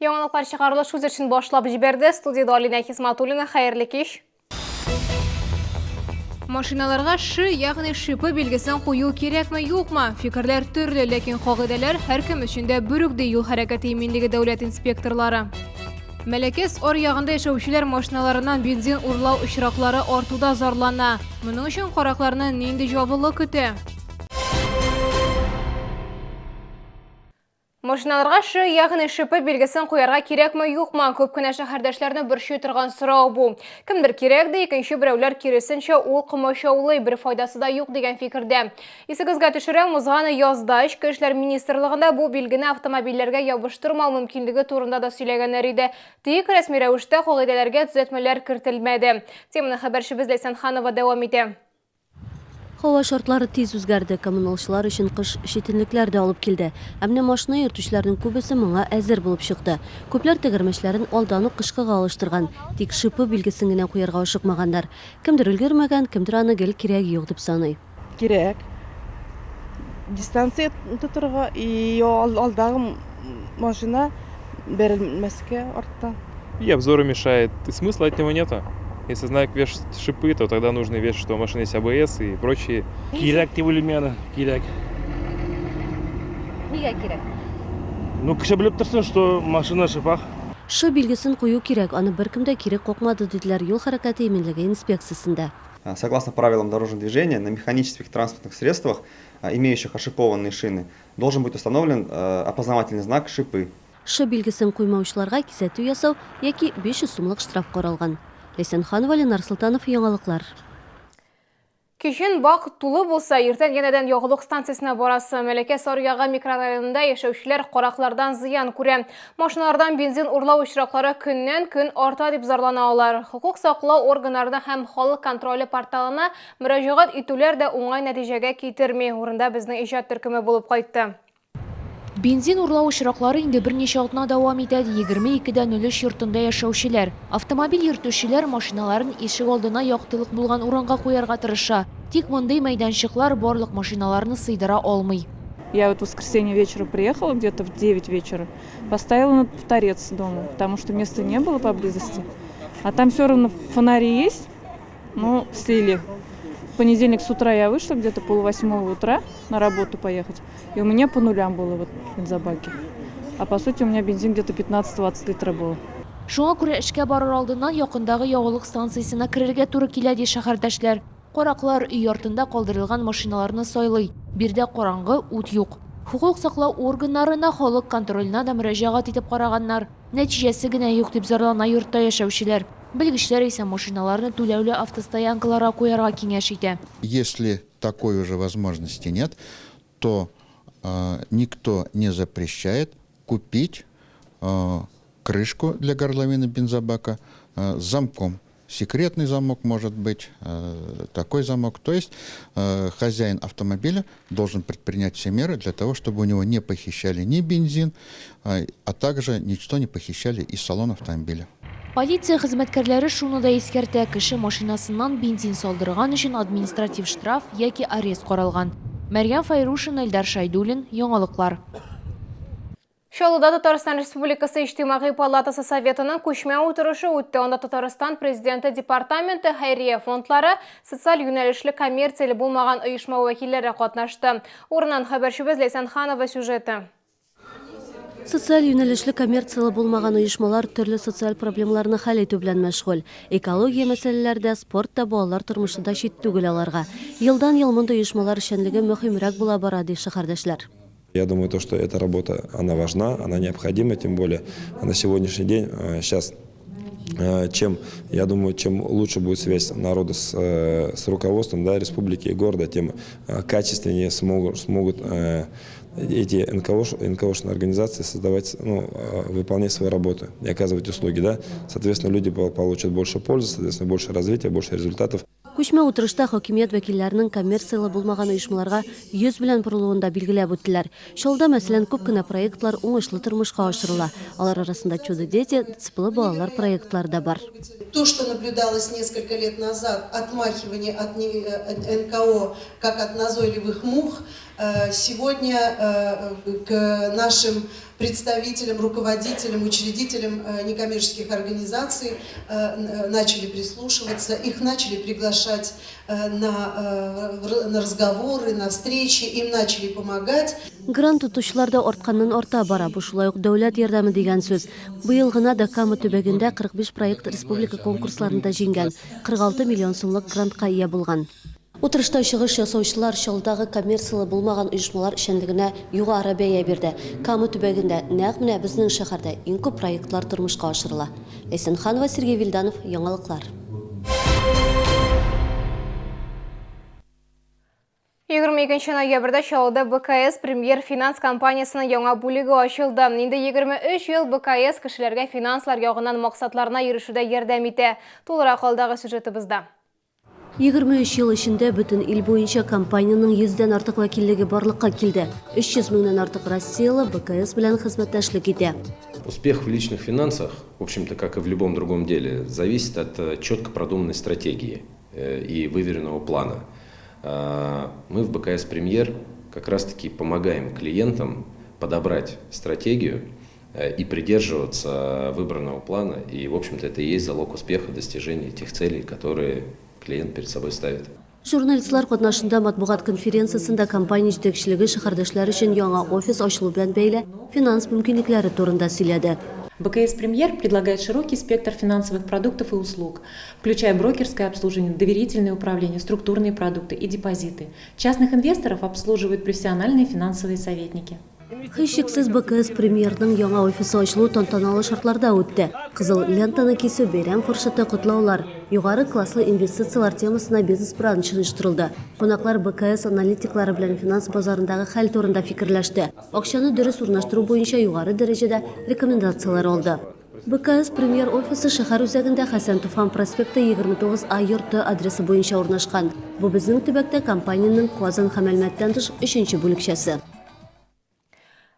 Яңалыклар чыгарылыш үз эшен башлап җибәрде. Студияда Алина Хисматуллина, хәерле кич. Машиналарга шы, ягъни шипы билгесен кую кирәкме, юкмы? Фикерләр төрле, ләкин кагыйдәләр һәркем өчен дә бүрекде юл хәрәкәте иминлеге дәүләт инспекторлары. Мәләкәс ар ягында яшәүчеләр машиналарыннан бензин урлау очраклары артуда зарлана. Моның өчен каракларны нинди җаваплылык көтә? Машиналарга шы, ягъни шипы билгесен куярга кирәкме, юкмы? Күп кенә шәһәрдәшләрне борчый торган сорау бу. Кемдер кирәк дә, икенче берәүләр киресенчә ул кымачаулый, бер файдасы да юк дигән фикердә. Исегезгә төшерәм, узган язда Эчке эшләр министрлыгында бу билгене автомобильләргә ябыштырмау мөмкинлеге турында да сөйләгәннәр иде. Тик рәсми рәвештә кагыйдәләргә төзәтмәләр кертелмәде. Теманы хәбәрчебез Ләйсән Ханова дәвам итә. Һава шартлары тиз үзгәрде, коммуналчылар өчен кыш читенлекләр дә алып килде. Әмма машина йөртүчеләрнең күбесе моңа әзер булып чыкты. Күпләр тегәрмәчләрен алдан ук кышкыга алыштырган, тик шипы билгесен генә куярга ашыкмаганнар. Кемдер өлгермәгән, кемдер аны гел кирәге юк дип саный. Кирәк. Дистанция тоторга и алдагы машина бәрелмәскә арттан. И обзору мешает, и смысла от него нету. Если знак вешать шипы, то тогда нужно вешать, что у машины есть АБС и прочие. Кирәк дип уйлыйм, кирәк. Нигә кирәк? Ну, кеше белеп торсын, что машина шипах. Шы билгесен кую кирәк, аны беркем дә кире какмады диделәр юл хәрәкәте иминлеге инспекциясендә. Согласно правилам дорожного движения, на механических транспортных средствах, имеющих ошипованные шины, должен быть установлен опознавательный знак «шипы». Шы билгесен куймаучыларга кисәтү ясау яки 500 сумлык штраф каралган. Ләйсән Ханова, Ленар Султанов, яңалыклар. Кичен бак тулы булса, иртән янәдән ягулык станциясына барасы. Мәләкәс Аръяга микрорайонында яшәүчеләр караклардан зыян күрә. Машиналардан бензин урлау очраклары көннән-көн арта дип зарлана алар. Хукук саклау органнарына һәм халык контроле порталына мөрәҗәгать итүләр дә уңай нәтиҗәгә китерми. Урында безнең иҗат төркеме булып кайтты. Бензин урлау очраклары инде берничә атна дәвам итә. 22:03 йортында яшәүчеләр. Автомобиль йөртүчеләр машиналарын ишек алдына яктылык булган урынга куярга тырыша. Тик мондый мәйданчыклар барлык машиналарны сыйдыра алмый. Я вот в воскресенье вечером приехала, где-то в 9 вечера, поставила на торец дома, потому что места не было поблизости. А там все равно фонари есть, но слили. В понедельник с утра я вышла, где-то 7:30 утра на работу поехать, и у меня по нулям было в бензобаке. А по сути у меня бензин где-то 15-20 литров было. Шуңа күрә эшкә барыр алдыннан якындагы ягулык станциясына керергә туры килә ди шәһәрдәшләр. Караклар өй артында калдырылган машиналарны сайлый. Бирдә караңгы, ут юк. Хукук саклау органнарына, халык контролена да мөрәҗәгать итеп караганнар. Нәтиҗәсе генә юк дип зарлана йортта яшәүчеләр. Белгечләр исә машиналарны түләүле автостоянкаларга куярга киңәш итә. Если такой уже возможности нет, то никто не запрещает купить крышку для горловины бензобака с замком. Секретный замок может быть, такой замок. То есть хозяин автомобиля должен предпринять все меры для того, чтобы у него не похищали ни бензин, а также ничто не похищали из салона автомобиля. Полиция хезмәткәрләре шуны да искәртә, кеше машинасыннан бензин салдырган өчен административ штраф яки арест каралган. Мәрьям Файрушина, Эльдар Шайдуллин, яңалыклар. Чаллыда Татарстан Республикасы Иҗтимагый палатасы советының күчмә утырышы үтте. Анда Татарстан президенты департаменты, хәйрия фондлары, социаль юнәлешле коммерцияле булмаган оешма вәкилләре катнашты. Урыннан хәбәрчебез Ләйсән Ханова сюжеты. Социаль юнәлешле коммерцияле булмаган оешмалар төрле социаль проблемаларны хәл итү белән мәшгуль. Экология мәсьәләләрдә, спортта, балалар тормышында чит түгел аларга. Елдан-ел мондай оешмалар эшчәнлеге мөһимрәк була бара ди шәһәрдәшләр. Я думаю, то, что эта работа, она важна, она необходима, тем более на сегодняшний день, сейчас, я думаю, чем лучше будет связь народа с руководством, да, республики и города, тем качественнее смогут эти НКОшные организации создавать, выполнять свою работу и оказывать услуги. Да? Соответственно, люди получат больше пользы, соответственно, больше развития, больше результатов. Күчмә утырышта хакимият вәкилләренең коммерцияле булмаган оешмаларга 100 белән борылуында билгеләп үттеләр. Шулда мәсәлән күп кенә проектлар уңышлы тормышка ашырыла. Алар арасында «Чудо-дети», «Цыплы балалар» проектлары да бар. То, что наблюдалось несколько лет назад, отмахивание от НКО как от назойливых мух, сегодня к нашим представителям, руководителям, учредителям некоммерческих организаций начали прислушиваться, их начали приглашать на разговоры, на встречи, им начали помогать. Грант тутучылар да артканнан арта бара. Бу шулай ук дәүләт ярдәме дигән сүз. Быел гына да Кама төбәгендә 45 проект республика конкурсларында җиңгән, 46 миллион сумлык грантка ия булган. Утырышта чыгыш ясаучылар шылдагы коммерциялы булмаган оешмалар эшчәнлегенә югары бәя бирде. Кама төбәгендә нәкъ менә безнең шәһәрдә иң күп проектлар тормышка ашырыла. Әсенханова, Сергей Вильданов, Яңалыклар. 22 ноябрьдә Чаллыда БКС премьер финанс компаниясының яңа бүлеге ачылды. Инде 23 ел БКС кешеләргә финанслар ягыннан максатларына ирешүдә ярдәм итә. Тулырак алдагы сюжетыбызда. 23 ел эчендә бөтен ил буенча компаниянең 100дән артык вәкиллеге барлыкка килде. 300 меңнән артык Россиялы БКС белән хезмәттәшлек итә. Успех в личных финансах, в общем-то, как и в любом другом деле, зависит от четко продуманной стратегии и выверенного плана. Мы в БКС «Премьер» как раз-таки помогаем клиентам подобрать стратегию и придерживаться выбранного плана. И, в общем-то, это и есть залог успеха достижения тех целей, которые клиент перед собой ставит. Журналистлар катнашында матбугат конференциясында компания җитәкчелеге шәһәрдәшләр өчен яңа офис ачылу белән бәйле финанс мөмкинлекләре турында сөйләде. БКС «Премьер» предлагает широкий спектр финансовых продуктов и услуг, включая брокерское обслуживание, доверительное управление, структурные продукты и депозиты. Частных инвесторов обслуживают профессиональные финансовые советники. Һичшиксез БКС «Премьерның яңа офисы ачылу тантаналы шартларда үтте. Кызыл лентаны кисү, бәйрәм форшаты котлаулар, югары класслы инвестициялар темасына бизнес-план чыгыштырылды. Кунаклар БКС аналитиклары белән финанс базарындагы хәл турында фикерләште. Акчаны дөрес урнаштыру буенча югары дәрәҗәдә рекомендациялар алды. БКС «Премьер» офисы шәһәр үзәгендә Хәсән Туфан проспекты 29А йорты адресы буенча урнашкан. Бу безнең төбәктә компаниянең Казан һәм Әлмәттән тыш 3нче бүлекчәсе.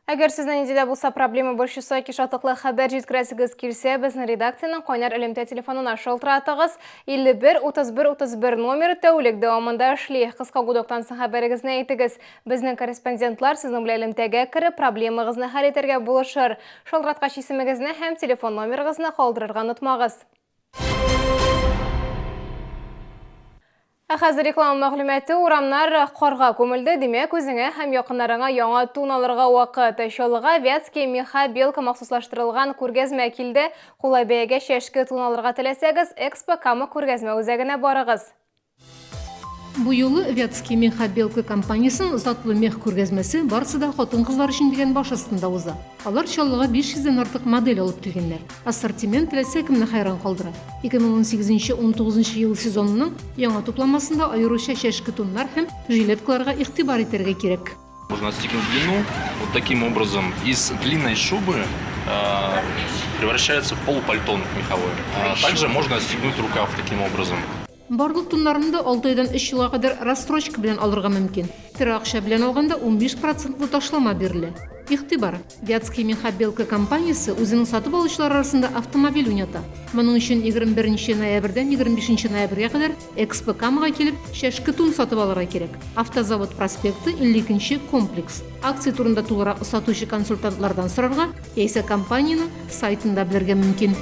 Әгәр сезнең идея булса проблема борчыса кишатлыклы хәбәр җиткерәсегез килсә, безнең редакциянең кайнар элемтә телефонына шалтыратыгыз. 51-31-31 номеры тәүлек дәвамында эшли. Кыска гудоктан соң хәбәрегезне әйтегез. Безнең корреспондентлар сезнең белән элемтәгә кереп проблемагызны хәл итәргә булышыр. Шалтыраткач исемегезне һәм телефон номерыгызны калдырырга онытмагыз. Хәзер реклама мәгълүматы урамнар карга күмелде, димәк үзеңә һәм якыннарыңа яңа тун алырга вакыт. Чаллыга Вятский меха белка махсуслаштырылган күргәзмә килде. Кулай бәягә чәшке тун алырга теләсәгез, Экспо Кама күргәзмә үзәгенә барыгыз. Бу юлы Вятский меха белка компаниясының затлы мех күргәзмәсе барысы да хатын-кызлар өчен дигән баш астында уза. Алар Чаллыга 500дән артык модель алып килгәннәр. Ассортимент теләсә кемне хайран калдыра. 2018-19 ел сезонының яңа тупламасында аеруча чәшке туннар һәм жилеткаларга игътибар итәргә кирәк. Можно отстегнуть длину, вот таким образом из длинной шубы превращается в полупальто меховое. Также можно отстегнуть рукав таким образом. Барлык туннарында 6 айдан 3 елга кадәр рассрочка белән алырга мөмкин. Тирә акча белән алганда 15% ташлама бирелә. Игътибар, Вятский меха белка компаниясе үзенең сатып алучылар арасында автомобиль уйната. Моның өчен 21 ноябрьдән 25 ноябрьгә кадәр Экспо Камага килеп, чәшке тун сатып алырга кирәк. Автозавод проспекты 52 комплекс. Акция турында тулырак сатучы консультантлардан сорарга, яисә компанияның сайтында белергә мөмкин.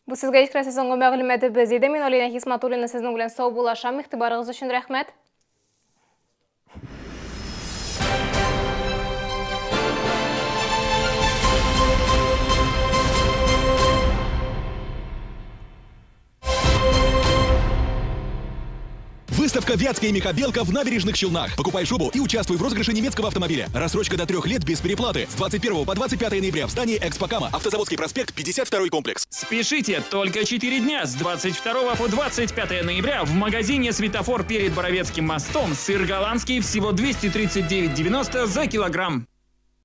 Бу сезгә җиткерәсе соңгы мәгълүматы без иде. Мин Алина Хисматуллина сезнең белән сау булашам. Игътибарыгыз өчен рәхмәт. Выставка «Вятская меха-белка» в Набережных Челнах. Покупай шубу и участвуй в розыгрыше немецкого автомобиля. Рассрочка до 3 лет без переплаты. С 21 по 25 ноября в здании Экспо Кама. Автозаводский проспект, 52 комплекс. Спешите! Только 4 дня с 22 по 25 ноября в магазине «Светофор» перед Боровецким мостом сыр голландский всего 239,90 за килограмм.